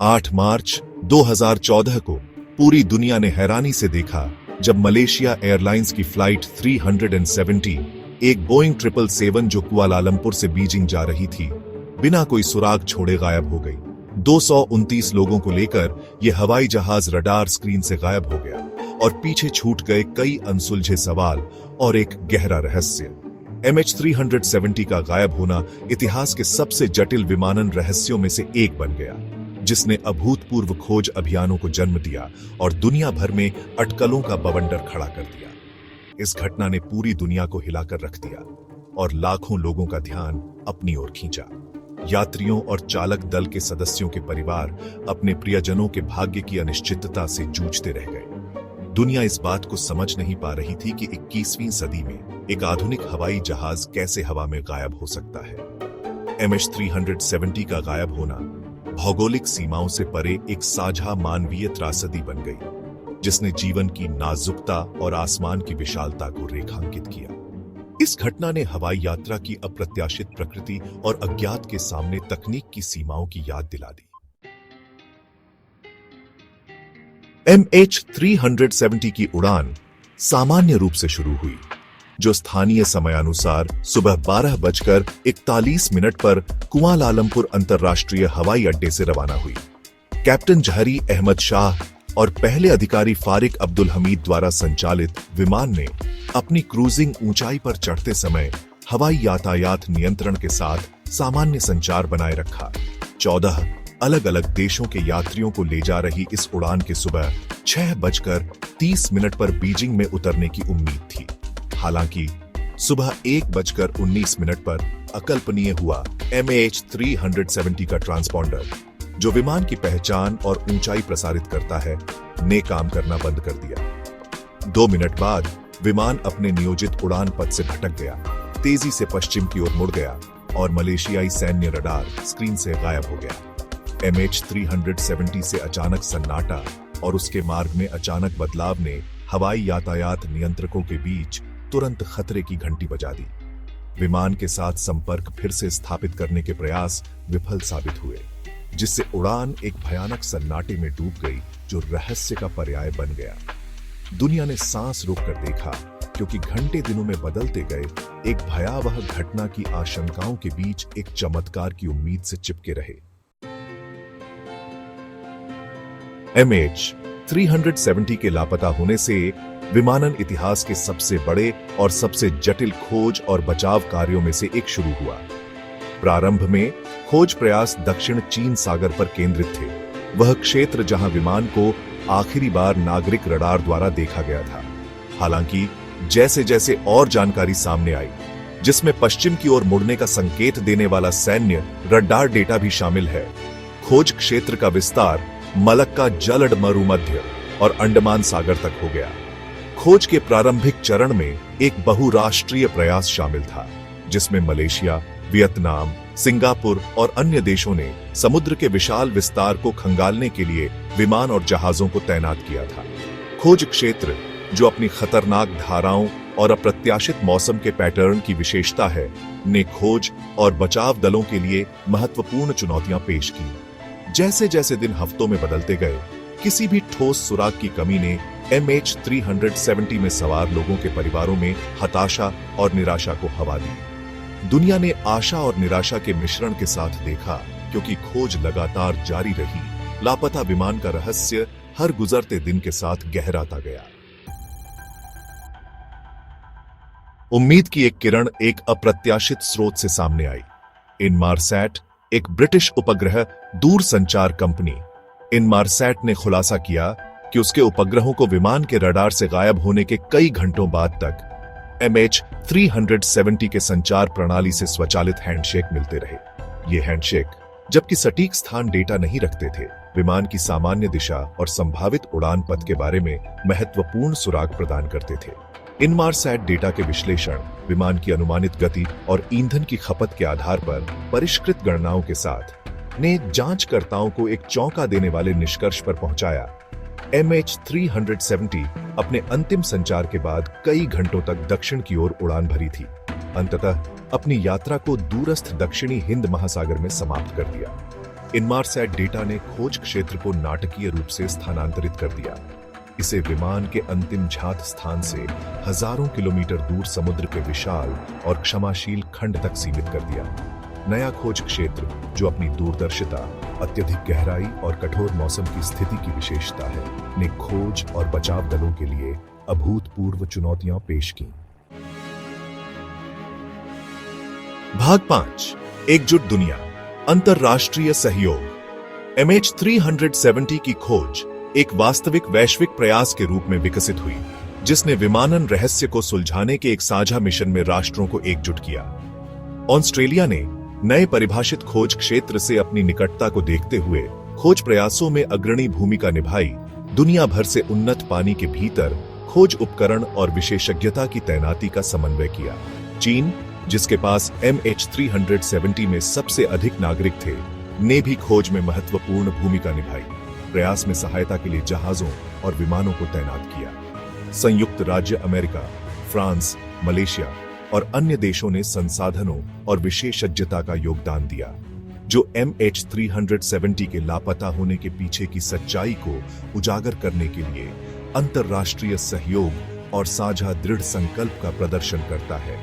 8 मार्च 2014 को पूरी दुनिया ने हैरानी से देखा जब मलेशिया एयरलाइंस की फ्लाइट 370 एक बोइंग 777 जो कुआलालंपुर से बीजिंग जा रही थी बिना कोई सुराग छोड़े गायब हो गई। 229 लोगों को लेकर यह हवाई जहाज रडार स्क्रीन से गायब हो गया और पीछे छूट गए कई अनसुलझे सवाल और एक गहरा रहस्य। MH370 का गायब होना इतिहास के सबसे जटिल विमानन रहस्यों में से एक बन गया, जिसने अभूतपूर्व खोज अभियानों को जन्म दिया और दुनिया भर में अटकलों का बवंडर खड़ा कर दिया। इस घटना ने पूरी दुनिया को हिलाकर रख दिया और लाखों लोगों का ध्यान अपनी ओर खींचा। यात्रियों और चालक दल के सदस्यों के परिवार अपने प्रियजनों के भाग्य की अनिश्चितता से जूझते रह गए। दुनिया इस बात को समझ नहीं पा रही थी कि 21वीं सदी में एक आधुनिक हवाई जहाज कैसे हवा में गायब हो सकता है। MH370 का गायब होना भौगोलिक सीमाओं से परे एक साझा मानवीय त्रासदी बन गई, जिसने जीवन की नाजुकता और आसमान की विशालता को रेखांकित किया। इस घटना ने हवाई यात्रा की अप्रत्याशित प्रकृति और अज्ञात के सामने तकनीक की सीमाओं की याद दिला दी। MH370 की उड़ान सामान्य रूप से शुरू हुई, जो स्थानीय समयानुसार सुबह 12:41 पर कुआलालंपुर अंतर्राष्ट्रीय हवाई अड्डे से रवाना हुई। कैप्टन जहरी अहमद शाह और पहले अधिकारी फारिक अब्दुल हमीद द्वारा संचालित विमान ने अपनी क्रूजिंग ऊंचाई पर चढ़ते समय हवाई यातायात नियंत्रण के साथ सामान्य संचार बनाए रखा। 14 अलग अलग देशों के यात्रियों को ले जा रही इस उड़ान के सुबह 6:30 पर बीजिंग में उतरने की उम्मीद थी। हालांकि सुबह 1:19 पर अकल्पनीय हुआ। MH370 का ट्रांसपॉन्डर, जो विमान की पहचान और ऊंचाई प्रसारित करता है, ने काम करना बंद कर दिया। 2 मिनट बाद विमान अपने नियोजित उड़ान पथ से भटक गया, तेजी से पश्चिम की ओर मुड़ गया और मलेशियाई सैन्य रडार स्क्रीन से गायब हो गया। MH370 से अचानक सन्नाटा और उसके मार्ग में अचानक बदलाव ने हवाई यातायात नियंत्रकों के बीच तुरंत खतरे की घंटी बजा दी। विमान के साथ संपर्क फिर से स्थापित करने के प्रयास विफल साबित हुए, जिससे उड़ान एक भयानक सन्नाटे में डूब गई जो रहस्य का पर्याय बन गया। दुनिया ने सांस रोककर देखा, क्योंकि घंटे दिनों में बदलते गए एक भयावह घटना की आशंकाओं के बीच एक चमत्कार की उम्मीद से चिपके रहे। MH370 के लापता होने से विमानन इतिहास के सबसे बड़े और सबसे जटिल खोज और बचाव कार्यों में से एक शुरू हुआ। प्रारंभ में खोज प्रयास दक्षिण चीन सागर पर केंद्रित थे, वह क्षेत्र जहां विमान को आखिरी बार नागरिक रडार द्वारा देखा गया था। हालांकि जैसे जैसे और जानकारी सामने आई, जिसमें पश्चिम की ओर मुड़ने का संकेत देने वाला सैन्य रडार डेटा भी शामिल है, खोज क्षेत्र का विस्तार मलक्का जलड मरुमध्य और अंडमान सागर तक हो गया। खोज के प्रारंभिक चरण में एक बहुराष्ट्रीय प्रयास शामिल था, जिसमें मलेशिया, वियतनाम, सिंगापुर और अन्य देशों ने समुद्र के विशाल विस्तार को खंगालने के लिए विमान और जहाजों को तैनात किया था। खोज क्षेत्र, जो अपनी खतरनाक धाराओं और अप्रत्याशित मौसम के पैटर्न की विशेषता है, ने खोज और बचाव दलों के लिए महत्वपूर्ण चुनौतियां पेश की। जैसे जैसे दिन हफ्तों में बदलते गए, किसी भी ठोस सुराग की कमी ने MH370 में सवार लोगों के परिवारों में हताशा और निराशा को हवा दी। दुनिया ने आशा और निराशा के मिश्रण के साथ देखा, क्योंकि खोज लगातार जारी रही। लापता विमान का रहस्य हर गुजरते दिन के साथ गहराता गया। उम्मीद की एक किरण एक अप्रत्याशित स्रोत से सामने आई। इनमारसैट, एक ब्रिटिश उपग्रह दूर संचार कंपनी, इनमारसैट ने खुलासा किया कि उसके उपग्रहों को विमान के रडार से गायब होने के कई घंटों बाद तक MH370 के संचार प्रणाली से स्वचालित हैंडशेक मिलते रहे। ये हैंडशेक, जबकि सटीक स्थान डेटा नहीं रखते थे, विमान की सामान्य दिशा और संभावित उड़ान पथ के बारे में महत्वपूर्ण सुराग प्रदान करते थे। इनमारसैट डेटा के विश्लेषण विमान की अनुमानित गति और ईंधन की खपत के आधार पर परिष्कृत गणनाओं के साथ ने जांचकर्ताओं को एक चौंका देने वाले निष्कर्ष पर पहुंचाया। MH370 अपने अंतिम संचार के बाद कई घंटों तक दक्षिण की ओर उड़ान भरी थी, अंततः अपनी यात्रा को दूरस्थ दक्षिणी हिंद महासागर में समाप्त कर दिया। इनमारसैट डेटा ने खोज क्षेत्र को नाटकीय रूप से स्थानांतरित कर दिया। इसे विमान के अंतिम झात स्थान से हजारों किलोमीटर दूर समुद्र के विशाल और क्षमाशील खंड तक सीमित कर दिया। नया खोज क्षेत्र, जो अपनी दूरदर्शिता, अत्यधिक गहराई और कठोर मौसम की स्थिति की विशेषता है, ने खोज और बचाव दलों के लिए अभूतपूर्व चुनौतियां पेश की। भाग 5, एकजुट दुनिया, अंतरराष्ट्रीय सहयोग। MH370 की खोज एक वास्तविक वैश्विक प्रयास के रूप में विकसित हुई, जिसने विमानन रहस्य को सुलझाने के एक साझा मिशन में राष्ट्रों को एकजुट किया। ऑस्ट्रेलिया ने नए परिभाषित खोज क्षेत्र से अपनी निकटता को देखते हुए खोज प्रयासों में अग्रणी भूमिका निभाई। दुनिया भर से उन्नत पानी के भीतर खोज उपकरण और विशेषज्ञता की तैनाती का समन्वय किया। चीन, जिसके पास MH370 में सबसे अधिक नागरिक थे, ने भी खोज में महत्वपूर्ण भूमिका निभाई। प्रयास में सहायता के लिए जहाजों और विमानों को तैनात किया। संयुक्त राज्य अमेरिका, फ्रांस, मलेशिया और अन्य देशों ने संसाधनों और विशेषज्ञता का योगदान दिया, जो MH370 के लापता होने के पीछे की सच्चाई को उजागर करने के लिए अंतरराष्ट्रीय सहयोग और साझा दृढ़ संकल्प का प्रदर्शन करता है।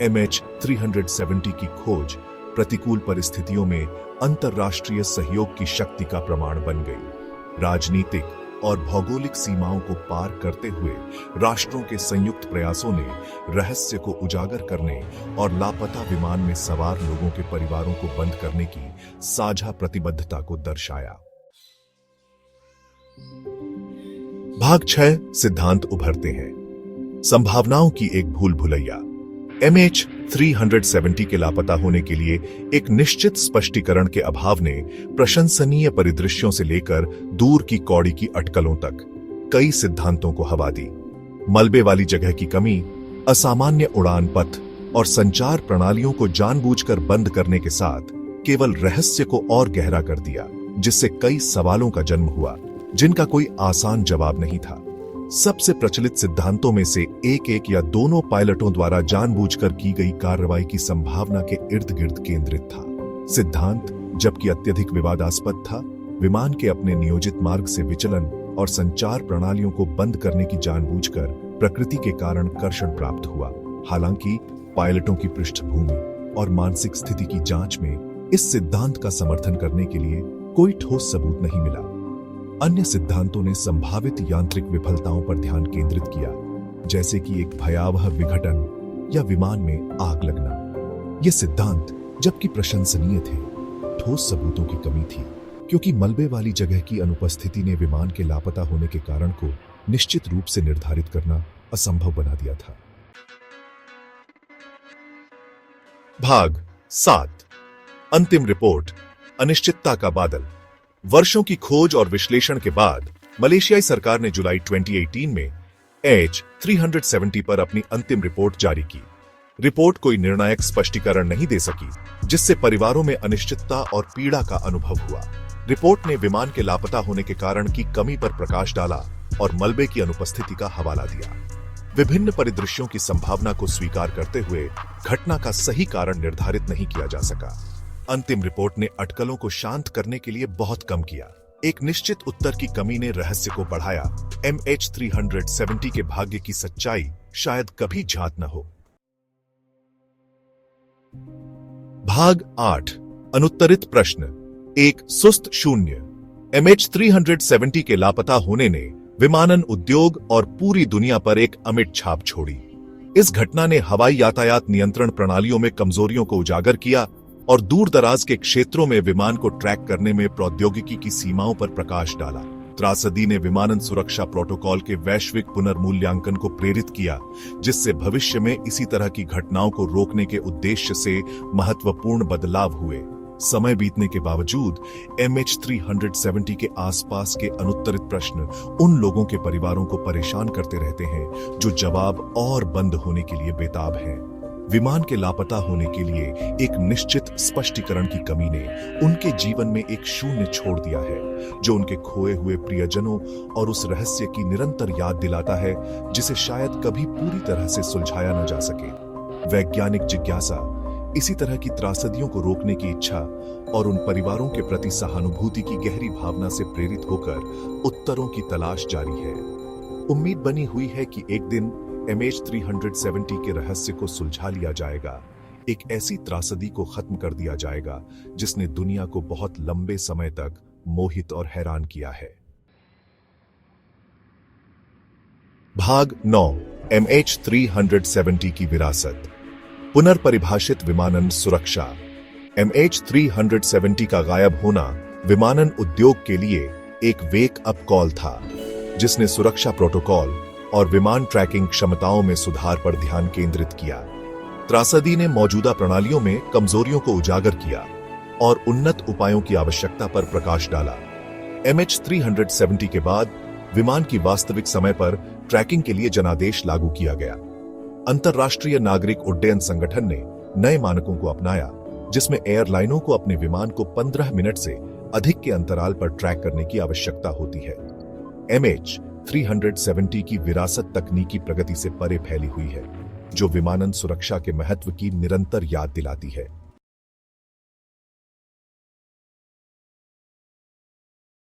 MH370 की खोज प्रतिकूल परिस्थितियों में अंतरराष्ट्रीय सहयोग की शक्ति का प्रमाण बन गई। राजनीतिक और भौगोलिक सीमाओं को पार करते हुए राष्ट्रों के संयुक्त प्रयासों ने रहस्य को उजागर करने और लापता विमान में सवार लोगों के परिवारों को बंद करने की साझा प्रतिबद्धता को दर्शाया। भाग 6, सिद्धांत उभरते हैं। संभावनाओं की एक भूल भुलैया। MH370 के लापता होने के लिए एक निश्चित स्पष्टीकरण के अभाव ने प्रशंसनीय परिदृश्यों से लेकर दूर की कौड़ी की अटकलों तक कई सिद्धांतों को हवा दी। मलबे वाली जगह की कमी, असामान्य उड़ान पथ और संचार प्रणालियों को जानबूझकर बंद करने के साथ केवल रहस्य को और गहरा कर दिया, जिससे कई सवालों का जन्म हुआ जिनका कोई आसान जवाब नहीं था। सबसे प्रचलित सिद्धांतों में से एक या दोनों पायलटों द्वारा जानबूझकर की गई कार्रवाई की संभावना के इर्द गिर्द केंद्रित था। सिद्धांत, जबकि अत्यधिक विवादास्पद था, विमान के अपने नियोजित मार्ग से विचलन और संचार प्रणालियों को बंद करने की जानबूझकर प्रकृति के कारण कर्षण प्राप्त हुआ। हालांकि पायलटों की पृष्ठभूमि और मानसिक स्थिति की जांच में इस सिद्धांत का समर्थन करने के लिए कोई ठोस सबूत नहीं मिला। अन्य सिद्धांतों ने संभावित यांत्रिक विफलताओं पर ध्यान केंद्रित किया, जैसे कि एक भयावह विघटन या विमान में आग लगना। ये सिद्धांत, जबकि प्रशंसनीय थे, ठोस सबूतों की कमी थी, क्योंकि मलबे वाली जगह की अनुपस्थिति ने विमान के लापता होने के कारण को निश्चित रूप से निर्धारित करना असंभव बना दिया था। भाग 7, अंतिम रिपोर्ट, अनिश्चितता का बादल। वर्षों की खोज और विश्लेषण के बाद मलेशियाई सरकार ने जुलाई 2018 में MH370 पर अपनी अंतिम रिपोर्ट जारी की। रिपोर्ट कोई निर्णायक स्पष्टीकरण नहीं दे सकी, जिससे परिवारों में अनिश्चितता और पीड़ा का अनुभव हुआ। रिपोर्ट ने विमान के लापता होने के कारण की कमी पर प्रकाश डाला और मलबे की अनुपस्थिति का हवाला दिया। विभिन्न परिदृश्यों की संभावना को स्वीकार करते हुए घटना का सही कारण निर्धारित नहीं किया जा सका। अंतिम रिपोर्ट ने अटकलों को शांत करने के लिए बहुत कम किया। एक निश्चित उत्तर की कमी ने रहस्य को बढ़ाया। MH370 के भाग्य की सच्चाई शायद कभी ज्ञात न हो। भाग 8, अनुत्तरित प्रश्न, एक सुस्त शून्य। MH370 के लापता होने ने विमानन उद्योग और पूरी दुनिया पर एक अमिट छाप छोड़ी। इस घटना ने हवाई यातायात नियंत्रण प्रणालियों में कमजोरियों को उजागर किया और दूर दराज के क्षेत्रों में विमान को ट्रैक करने में प्रौद्योगिकी की सीमाओं पर प्रकाश डाला। त्रासदी ने विमानन सुरक्षा प्रोटोकॉल के वैश्विक पुनर्मूल्यांकन को प्रेरित किया, जिससे भविष्य में इसी तरह की घटनाओं को रोकने के उद्देश्य से महत्वपूर्ण बदलाव हुए। समय बीतने के बावजूद MH370 के आसपास के अनुत्तरित प्रश्न उन लोगों के परिवारों को परेशान करते रहते हैं जो जवाब और बंद होने के लिए बेताब हैं। विमान के लापता होने के लिए एक निश्चित स्पष्टीकरण की कमी ने उनके जीवन में एक शून्य छोड़ दिया है, जो उनके खोए हुए प्रियजनों और उस रहस्य की निरंतर याद दिलाता है जिसे शायद कभी पूरी तरह से सुलझाया न जा सके। वैज्ञानिक जिज्ञासा, इसी तरह की त्रासदियों को रोकने की इच्छा और उन परिवारों के प्रति सहानुभूति की गहरी भावना से प्रेरित होकर उत्तरों की तलाश जारी है। उम्मीद बनी हुई है कि एक दिन MH370 के रहस्य को सुलझा लिया जाएगा, एक ऐसी त्रासदी को खत्म कर दिया जाएगा जिसने दुनिया को बहुत लंबे समय तक मोहित और हैरान किया है। भाग 9 MH370 की विरासत। पुनर्परिभाषित विमानन सुरक्षा। MH370 का गायब होना विमानन उद्योग के लिए एक वेक अप कॉल था, जिसने सुरक्षा प्रोटोकॉल और विमान ट्रैकिंग क्षमताओं में सुधार पर ध्यान केंद्रित किया। त्रासदी ने मौजूदा प्रणालियों में कमजोरियों को उजागर किया और उन्नत उपायों की आवश्यकता पर प्रकाश डाला। MH370 के बाद विमान की वास्तविक समय पर ट्रैकिंग के लिए जनादेश लागू किया गया। अंतर्राष्ट्रीय नागरिक उड्डयन संगठन ने नए मानकों को अपनाया, जिसमें एयरलाइनों को अपने विमान को 15 मिनट से अधिक के अंतराल पर ट्रैक करने की आवश्यकता होती है। MH370 की विरासत तकनीकी प्रगति से परे फैली हुई है, जो विमानन सुरक्षा के महत्व की निरंतर याद दिलाती है।